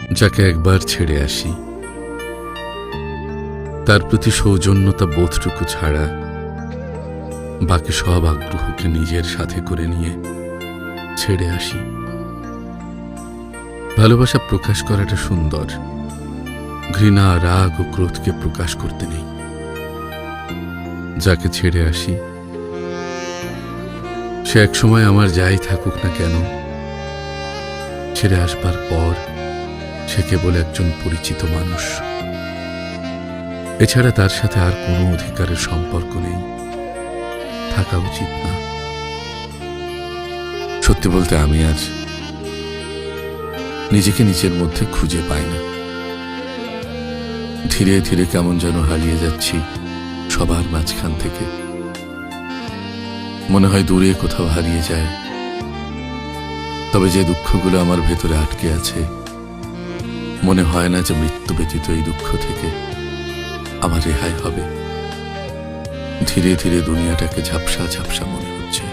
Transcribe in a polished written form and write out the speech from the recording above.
যাকে একবার ছেড়ে আসি, তার প্রতি সৌজন্যতা বোধটুকু ছাড়া বাকি সব আগ্রহকে নিজের সাথে করে নিয়ে ছেড়ে আসি। ভালোবাসা প্রকাশ করাটা সুন্দর, ঘৃণা, রাগ ও ক্রোধকে প্রকাশ করতে নেই। যাকে ছেড়ে আসি সে একসময় আমার যাই থাকুক না কেন, ছেড়ে আসবার পর সে কেবল একজন পরিচিত মানুষ। এছাড়া তার সাথে আর কোনো অধিকারের সম্পর্ক নেই, থাকা উচিত না। সত্যি বলতে আমি আজ নিজেকে নিজের মধ্যে খুঁজে পাই না। ধীরে ধীরে কেমন যেন হারিয়ে যাচ্ছি সবার মাঝখান থেকে। মনে হয় দূরে কোথাও হারিয়ে যায়। তবে যে দুঃখগুলো আমার ভেতরে আটকে আছে, মনে হয় না যে মৃত্যু ব্যতীত এই দুঃখ থেকে আমার রেহাই হবে। ধীরে ধীরে দুনিয়াটাকে ঝাপসা ঝাপসা মনে হচ্ছে।